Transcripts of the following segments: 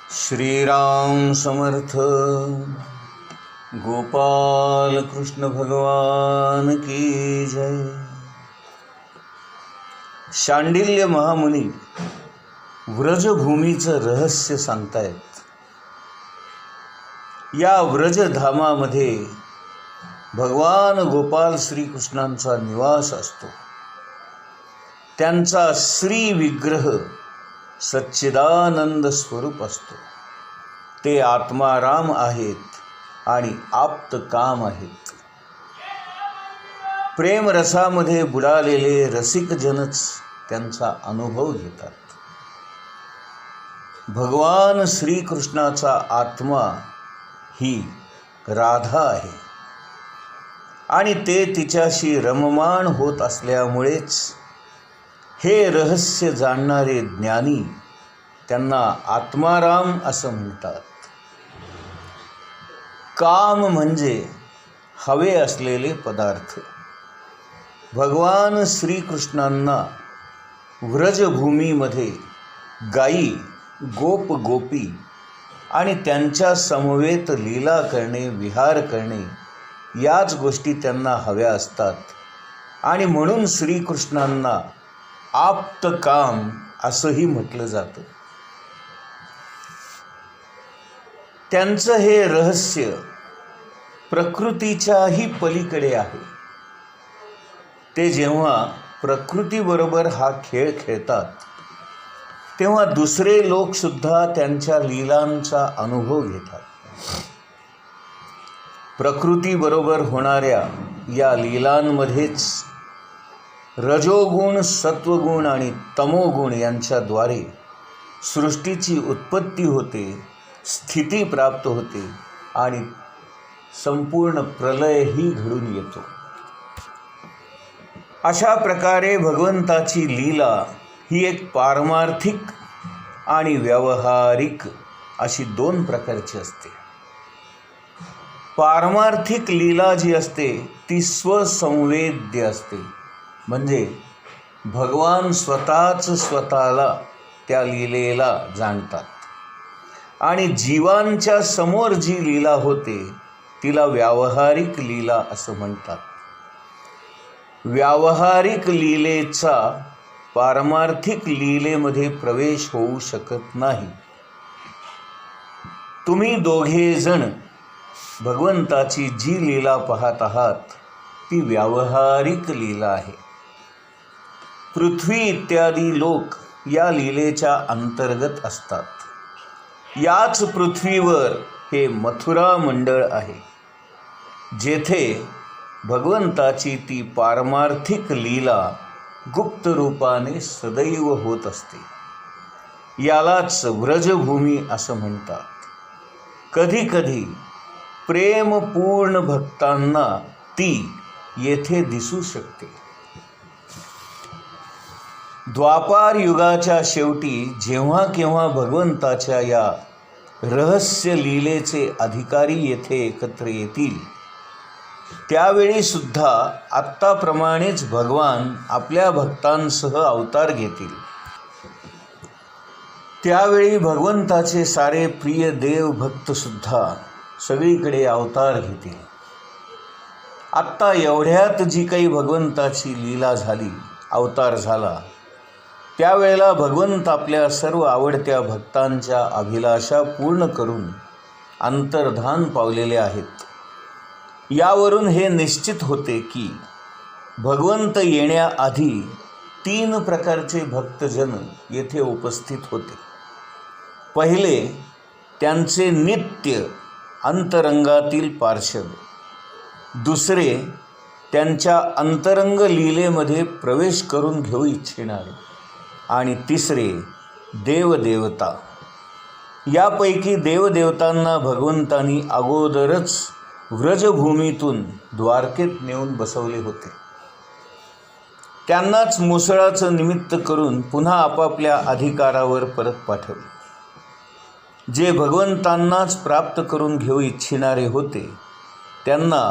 श्रीराम समर्थ। गोपाल कृष्ण भगवान की जय। शांडिल्य महामुनी व्रजभूमीचं रहस्य सांगतायत। या व्रजधामामध्ये भगवान गोपाल श्रीकृष्णांचा निवास असतो। त्यांचा श्री विग्रह सच्चिदानंद स्वरूप असतो। ते आत्माराम आहेत आणि आप्त काम आहेत। प्रेमरसामध्ये बुडालेले रसिकजनच त्यांचा अनुभव घेतात। भगवान श्रीकृष्णाचा आत्मा ही राधा आहे आणि ते तिच्याशी रममाण होत असल्यामुळेच हे रहस्य जाणणारे ज्ञानी त्यांना आत्माराम असं म्हणतात। काम म्हणजे हवे असलेले पदार्थ। भगवान श्रीकृष्णांना व्रजभूमीमध्ये गायी, गोप गोपी आणि त्यांच्या समवेत लीला करणे, विहार करणे याच गोष्टी त्यांना हव्या असतात आणि म्हणून श्रीकृष्णांना आप्त काम असंही म्हटलं जातं। त्यांचं हे रहस्य प्रकृतीच्याही पलीकडे आहे। ते जेव्हा प्रकृतीबरोबर हा खेळ खेळतात तेव्हा दुसरे लोकसुद्धा त्यांच्या लीलांचा अनुभव घेतात। प्रकृतीबरोबर होणाऱ्या या लीलांमध्येच रजोगुण, सत्वगुण आणि तमोगुण यांच्याद्वारे सृष्टीची उत्पत्ती होते, स्थिती प्राप्त होते आणि संपूर्ण प्रलयही घडून येतो। अशा प्रकारे भगवंताची लीला ही एक पारमार्थिक आणि व्यावहारिक अशी दोन प्रकारची असते। पारमार्थिक लीला जी असते ती स्वसंवेद्य असते, म्हणजे भगवान स्वतःच स्वतःला त्या लीलेला जाणतात आणि जीवांच्या समोर जी लीला होते तिला व्यावहारिक लीला असं म्हणतात। व्यावहारिक लीलेचा पारमार्थिक लीलेमध्ये प्रवेश होऊ शकत नाही। तुम्ही दोघे जण भगवंताची जी लीला पाहत आहात ती व्यावहारिक लीला आहे। पृथ्वी इत्यादी लोक या लीलेच्या अंतर्गत असतात। याच पृथ्वीवर हे मथुरा मंडळ आहे, जेथे भगवंताची ती पारमार्थिक लीला गुप्त रूपाने सदैव होत असते। यालाच व्रजभूमी असं म्हणतात। कधीकधी प्रेमपूर्ण भक्तांना ती येथे दिसू शकते। द्वापार युगाच्या शेवटी जेव्हा केव्हा भगवंताच्या या रहस्य लीलेचे अधिकारी येथे एकत्र येतील त्यावेळी सुद्धा आत्ताप्रमाणेच भगवान आपल्या भक्तांसह अवतार घेतील। त्यावेळी भगवंताचे सारे प्रिय देव भक्त सुद्धा सगळीकडे अवतार घेतील। आत्ता एवढ्यात जी काही भगवंताची लीला झाली, अवतार झाला, त्यावेळेला भगवंत आपल्या सर्व आवडत्या भक्तांच्या अभिलाषा पूर्ण करून अंतर्धान पावलेले आहेत। यावरून हे निश्चित होते की भगवंत येण्याआधी 3 प्रकारचे भक्तजन येथे उपस्थित होते। पहिले त्यांचे नित्य अंतरंगातील पार्षद, दुसरे त्यांच्या अंतरंग लीलेमध्ये प्रवेश करून घेऊ इच्छिणारे आणि तिसरे देवदेवता। यापैकी देवदेवतांना भगवंतांनी अगोदरच व्रजभूमीतून द्वारकेत नेऊन बसवले होते। त्यांनाच मुसळाचं निमित्त करून पुन्हा आपापल्या अधिकारावर परत पाठवले। जे भगवंतांनाच प्राप्त करून घेऊ इच्छिणारे होते त्यांना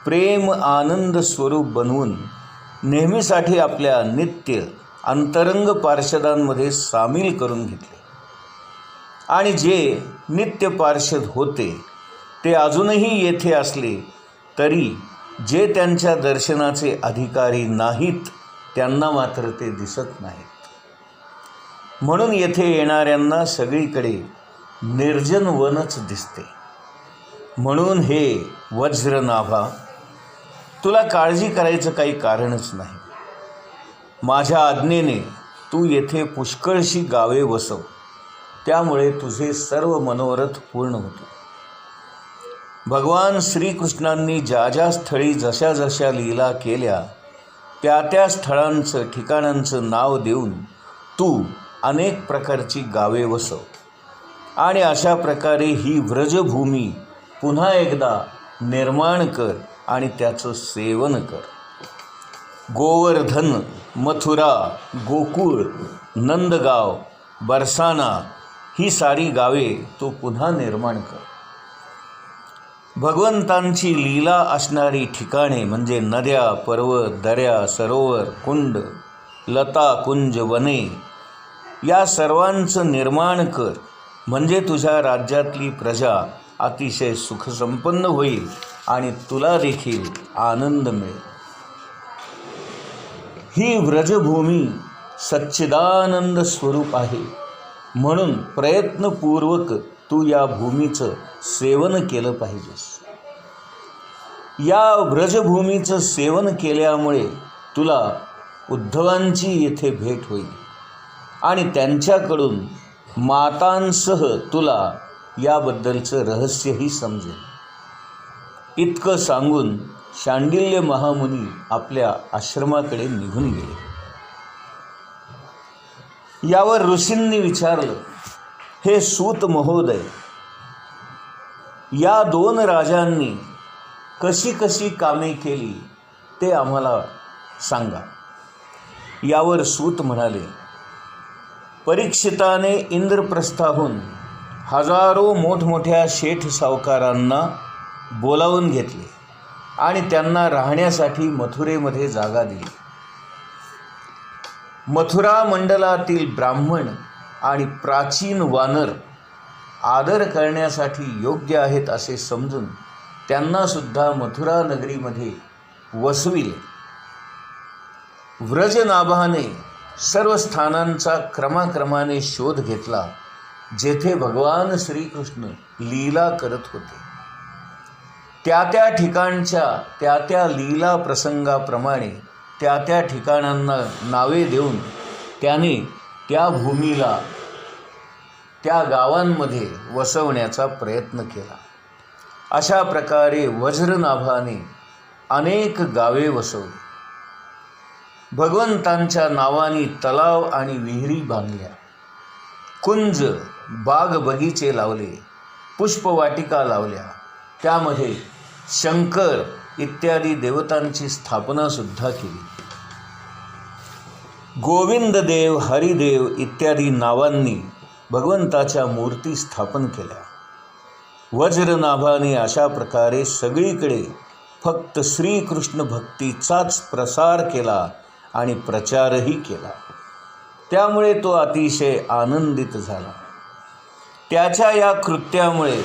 प्रेम आनंद स्वरूप बनवून नेहमीसाठी आपल्या नित्य अंतरंग पार्षदांमध्ये सामील करून घेतले। आणि जे नित्य पार्षद होते ते अजूनही येथे असले तरी जे त्यांच्या दर्शनाचे अधिकारी नाहीत त्यांना मात्र ते दिसत नाहीत. म्हणून येथे येणाऱ्यांना सगळीकडे निर्जन वनच दिसते. म्हणून हे वज्रनाभा, तुला काळजी करायचं काही कारणच नाही. माझ्या आज्ञेने तू येथे पुष्कळशी गावे वसव, त्यामुळे तुझे सर्व मनोरथ पूर्ण होतो. भगवान श्रीकृष्णांनी ज्या ज्या स्थळी जशा जशा लीला केल्या त्या त्या स्थळांचं ठिकाणांचं नाव देऊन तू अनेक प्रकारची गावे वसव आणि अशा प्रकारे ही व्रजभूमी पुन्हा एकदा निर्माण कर आणि त्याचं सेवन कर. गोवर्धन, मथुरा, गोकुळ, नंदगाव, बरसाना ही सारी गावे तू पुन्हा निर्माण कर. भगवंतांची लीला असणारी ठिकाणे म्हणजे नद्या, पर्वत, दऱ्या, सरोवर, कुंड, लता, कुंज, वने या सर्वांचं निर्माण कर. म्हणजे तुझ्या राज्यातली प्रजा अतिशय सुखसंपन्न होईल आणि तुला देखील आनंद मिळेल. ही व्रजभूमी सच्चिदानंद स्वरूप आहे, म्हणून प्रयत्नपूर्वक तू या भूमीचं सेवन केलं पाहिजेस. या व्रजभूमीचं सेवन केल्यामुळे तुला उद्धवांची येथे भेट होईल आणि त्यांच्याकडून मातांसह तुला याबद्दलचं रहस्यही समजेल. इतकं सांगून शांडिल्य महामुनी आपल्या आश्रमाकडे निघून गेले. यावर ऋषींनी विचारलं, हे सूत महोदय, या दोन राजांनी कशी कशी कामे केली ते आम्हाला सांगा. यावर सूत म्हणाले, परीक्षिताने इंद्रप्रस्थाहून हजारो मोठमोठ्या शेठ सावकारांना बोलावून घेतले आणि त्यांना राहण्यासाठी मथुरेमध्ये जागा दिली. मथुरा मंडलातील ब्राह्मण आणि प्राचीन वानर आदर करण्यासाठी योग्य आहेत असे समजून त्यांनासुद्धा मथुरा नगरीमध्ये वसविले. व्रजनाभाने सर्व स्थानांचा क्रमाक्रमाने शोध घेतला जेथे भगवान श्रीकृष्ण लीला करत होते. त्या त्या ठिकाणच्या त्या त्या लीला प्रसंगाप्रमाणे त्या त्या ठिकाणांना नावे देऊन त्याने त्या भूमीला त्या गावांमध्ये वसवण्याचा प्रयत्न केला. अशा प्रकारे वज्रनाभाने अनेक गावे वसवली. भगवंतांच्या नावाने तलाव आणि विहिरी बांधल्या, कुंज, बाग बगीचे लावले, पुष्पवाटिका लावल्या, त्यामध्ये शंकर इत्यादी देवतांची स्थापनासुद्धा केली. गोविंददेव, हरिदेव इत्यादी नावांनी भगवंताच्या मूर्ती स्थापन केल्या. वज्रनाभाने अशा प्रकारे सगळीकडे फक्त श्रीकृष्ण भक्तीचाच प्रसार केला आणि प्रचारही केला. त्यामुळे तो अतिशय आनंदित झाला. त्याच्या या कृत्यामुळे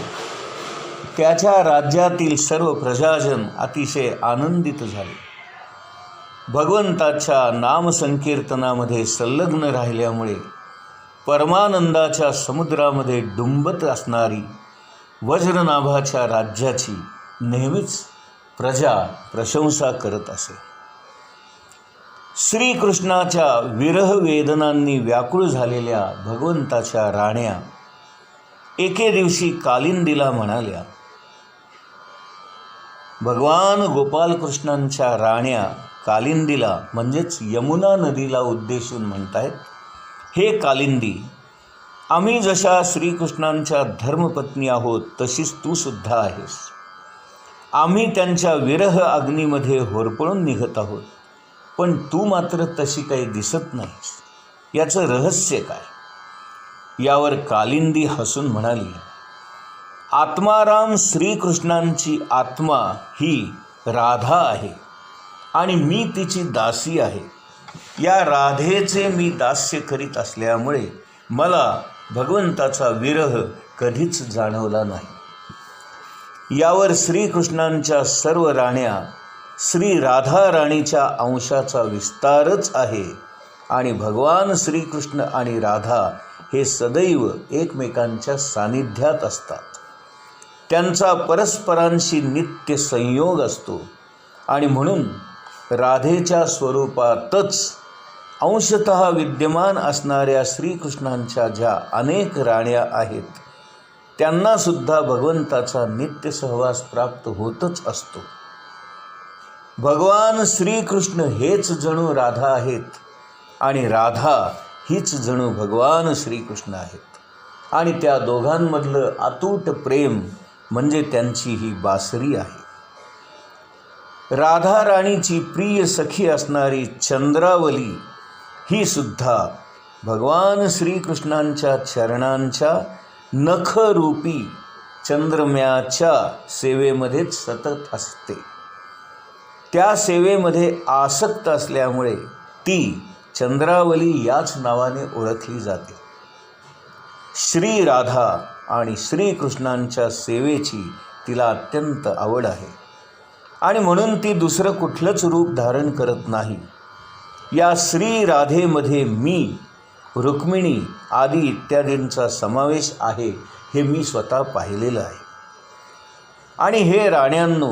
त्याच्या राज्यातील सर्व प्रजाजन अतिशय आनंदित झाले. भगवंताच्या नामसंकीर्तनामध्ये संलग्न राहिल्यामुळे परमानंदाच्या समुद्रामध्ये डुंबत असणारी वज्रनाभाच्या राज्याची नेहमीच प्रजा प्रशंसा करत असे. श्रीकृष्णाच्या विरह वेदनांनी व्याकुळ झालेल्या भगवंताच्या राण्या एके दिवशी कालिंदीला म्हणाल्या, भगवान गोपालकृष्णांच्या राण्या कालिंदीला म्हणजेच यमुना नदीला उद्देशून म्हणतायत, हे कालिंदी, आम्ही जशा श्रीकृष्णांच्या धर्मपत्नी आहोत तशीच तू सुद्धा आहेस. आम्ही त्यांच्या विरह अग्नीमध्ये होरपळून निघत आहोत, पण तू मात्र तशी काही दिसत नाहीस. याचं रहस्य काय? यावर कालिंदी हसून म्हणाली, आत्माराम श्रीकृष्णांची आत्मा ही राधा आहे आणि मी तिची दासी आहे. या राधेचे मी दास्य करीत असल्यामुळे मला भगवंताचा विरह कधीच जाणवला नाही. यावर श्रीकृष्णांच्या सर्व राण्या श्री राधा राणीच्या अंशाचा विस्तारच आहे आणि भगवान श्रीकृष्ण आणि राधा हे सदैव एकमेकांच्या सानिध्यात असतात. त्यांचा परस्परांशी नित्य संयोग असतो आणि म्हणून राधेच्या स्वरूपातच अंशतः विद्यमान असणाऱ्या श्रीकृष्णांच्या ज्या अनेक राण्या आहेत त्यांनासुद्धा भगवंताचा नित्य सहवास प्राप्त होतच असतो. भगवान श्रीकृष्ण हेच जणू राधा आहेत आणि राधा हीच जणू भगवान श्रीकृष्ण आहेत आणि त्या दोघांमधलं अतूट प्रेम म्हणजे त्यांची ही बासरी आहे. राधा राणीची प्रिय सखी असणारी चंद्रावली ही सुद्धा भगवान श्रीकृष्णांच्या चरणांच्या नखरूपी चंद्रम्याच्या सेवेमध्येच सतत असते. त्या सेवेमध्ये आसक्त असल्यामुळे ती चंद्रावली याच नावाने ओळखली जाते. श्री राधा आणि श्रीकृष्णांच्या सेवेची तिला अत्यंत आवड आहे आणि म्हणून ती दुसरं कुठलंच रूप धारण करत नाही. या श्री राधेमध्ये मी, रुक्मिणी आदी इत्यादींचा समावेश आहे हे मी स्वतः पाहिलेलं आहे. आणि हे राण्यांनो,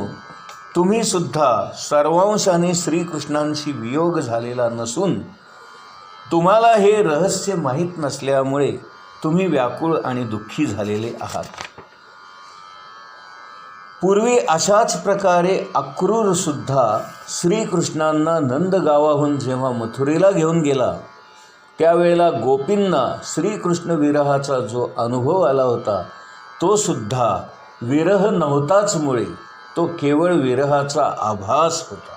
तुम्हीसुद्धा सर्वांशाने श्रीकृष्णांशी वियोग झालेला नसून तुम्हाला हे रहस्य माहीत नसल्यामुळे तुम्ही व्याकुळ आणि दुःखी झालेले आहात. पूर्वी अशाच प्रकारे अक्रूरसुद्धा श्रीकृष्णांना नंदगावाहून जेव्हा मथुरेला घेऊन गेला त्यावेळेला गोपींना श्रीकृष्ण विरहाचा जो अनुभव आला होता तो सुद्धा विरह नव्हताचमुळे तो केवळ विरहाचा आभास होता.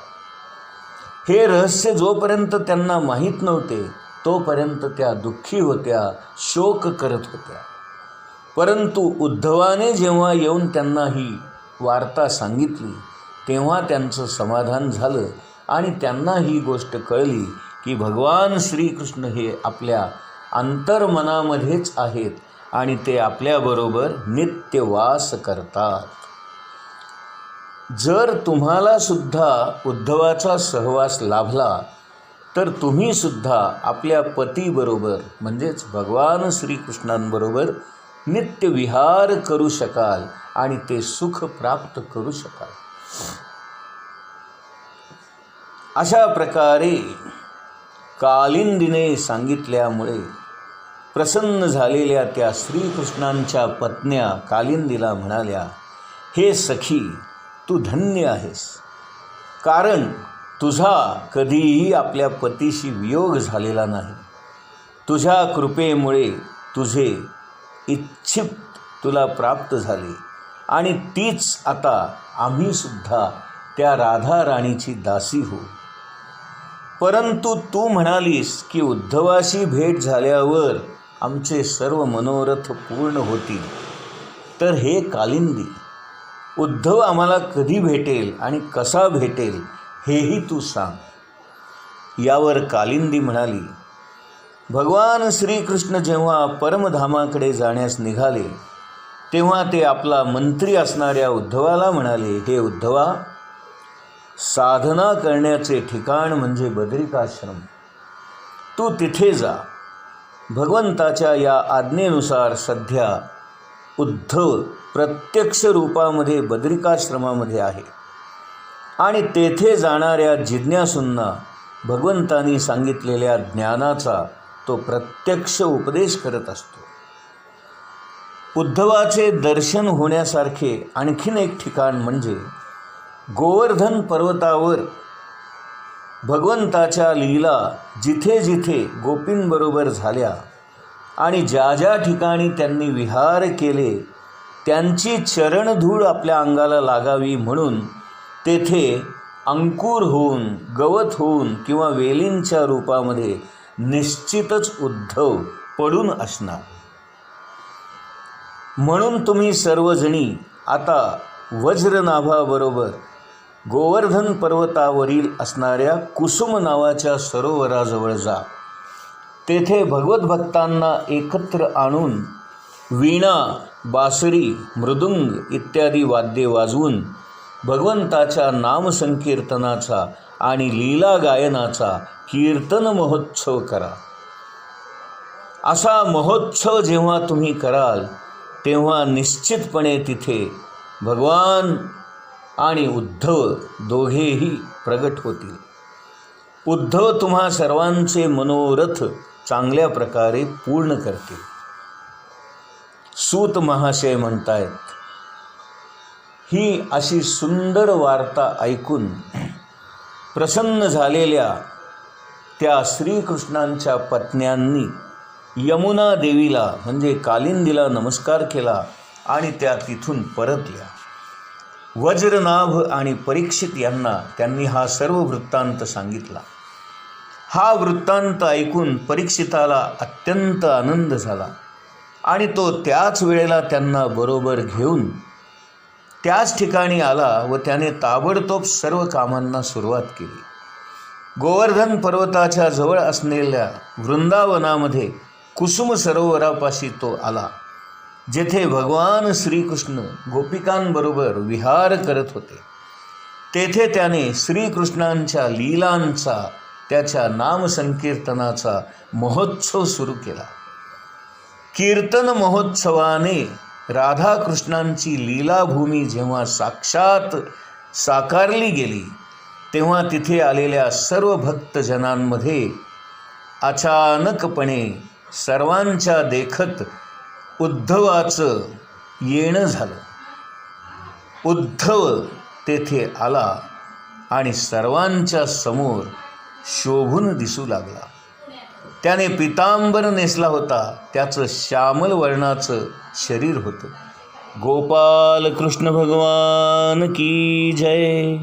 हे रहस्य जोपर्यंत त्यांना माहीत नव्हते तोपर्यंत त्या दुःखी होत्या, शोक करत होत्या. परंतु उद्धवाने जेव्हा येऊन त्यांना ही वार्ता सांगितली तेव्हा त्यांचं समाधान झालं आणि त्यांना ही गोष्ट कळली की भगवान श्रीकृष्ण हे आपल्या अंतर्मनामध्येच आहेत आणि ते आपल्याबरोबर नित्यवास करतात. जर तुम्हाला सुद्धा उद्धवाचा सहवास लाभला तर तुम्हीसुद्धा आपल्या पतीबरोबर म्हणजेच भगवान श्रीकृष्णांबरोबर नित्य विहार करू शकाल आणि ते सुख प्राप्त करू शकाल. अशा प्रकारे कालिंदीने सांगितल्यामुळे प्रसन्न झालेल्या त्या श्रीकृष्णांच्या पत्न्या कालिंदीला म्हणाल्या, हे सखी, तू धन्य आहेस, कारण तुझा कधीही आपल्या पतीशी वियोग झालेला नाही. तुझ्या कृपेमुळे तुझे इच्छित तुला प्राप्त झाले आणि तीच आता आम्हीसुद्धा त्या राधा राणीची दासी हो. परंतु तू म्हणालीस की उद्धवाशी भेट झाल्यावर आमचे सर्व मनोरथ पूर्ण होतील. तर हे कालिंदी, उद्धव आम्हाला कधी भेटेल आणि कसा भेटेल हेही तू सांग. यावर कालिंदी म्हणाली, भगवान श्रीकृष्ण जेव्हा परमधामाकडे जाण्यास निघाले तेव्हा ते आपला मंत्री असणाऱ्या उद्धवाला म्हणाले, हे उद्धवा, साधना करण्याचे ठिकाण म्हणजे बद्रिकाश्रम. तू तिथे जा. भगवंताच्या या आज्ञेनुसार सध्या उद्धव प्रत्यक्ष रूपामध्ये बद्रिकाश्रमामध्ये आहे आणि तेथे जाणाऱ्या जिज्ञासूंना भगवंतांनी सांगितलेल्या ज्ञानाचा तो प्रत्यक्ष उपदेश करत असतो. उद्धवाचे दर्शन होण्यासारखे आणखीन एक ठिकाण म्हणजे गोवर्धन पर्वतावर भगवंताच्या लीला जिथे जिथे गोपींबरोबर झाल्या आणि ज्या ज्या ठिकाणी त्यांनी विहार केले त्यांची चरणधूळ आपल्या अंगाला लागावी म्हणून तेथे अंकुर होऊन, गवत होऊन किंवा वेलींच्या रूपामध्ये निश्चितच उद्धव पडून असणार. म्हणून तुम्ही सर्वजणी आता वज्रनाभाबरोबर गोवर्धन पर्वतावरील असणाऱ्या कुसुम नावाच्या सरोवराजवळ जा. तेथे भगवत भक्तांना एकत्र आणून वीणा, बासरी, मृदुंग इत्यादी वाद्ये वाजवून भगवंताच्या नामसंकीर्तनाचा आणि लीला गायनाचा कीर्तन महोत्सव करा. असा महोत्सव जेव्हा तुम्ही कराल तेव्हा निश्चितपणे तिथे भगवान आणि उद्धव दोघेही प्रगट होतील. उद्धव तुम्हा सर्वांचे मनोरथ चांगल्या प्रकारे पूर्ण करतील. सूत महाशय म्हणतायत, ही अशी सुंदर वार्ता ऐकून प्रसन्न झालेल्या त्या श्रीकृष्णांच्या पत्न्यांनी यमुना देवीला म्हणजे कालिंदीला नमस्कार केला आणि त्या तिथून परतल्या. वज्रनाभ आणि परीक्षित यांना त्यांनी हा सर्व वृत्तांत सांगितला. हा वृत्तांत ऐकून परीक्षिताला अत्यंत आनंद झाला आणि तो त्याच वेळेला त्यांना बरोबर घेऊन त्याच ठिकाणी आला व त्याने ताबडतोब सर्व कामांना सुरुवात केली. गोवर्धन पर्वताच्या जवळ असलेल्या वृंदावनामध्ये कुसुम सरोवरापाशी तो आला, जेथे भगवान श्रीकृष्ण गोपिकांबरोबर विहार करत होते. तेथे त्याने श्रीकृष्णांच्या लीलांचा, त्याच्या नामसंकीर्तनाचा महोत्सव सुरू केला. कीर्तन महोत्सवाने राधाकृष्णांची लीलाभूमी जेव्हा साक्षात साकारली गेली तेव्हा तिथे आलेल्या सर्व भक्तजनांमध्ये अचानकपणे सर्वांच्या देखत उद्धवाचं येणं झालं. उद्धव तेथे आला आणि सर्वांच्या समोर शोभून दिसू लागला. त्याने पितांबर नेसला होता, त्याचं श्यामल वर्णाचं शरीर होतं. गोपाल कृष्ण भगवान की जय.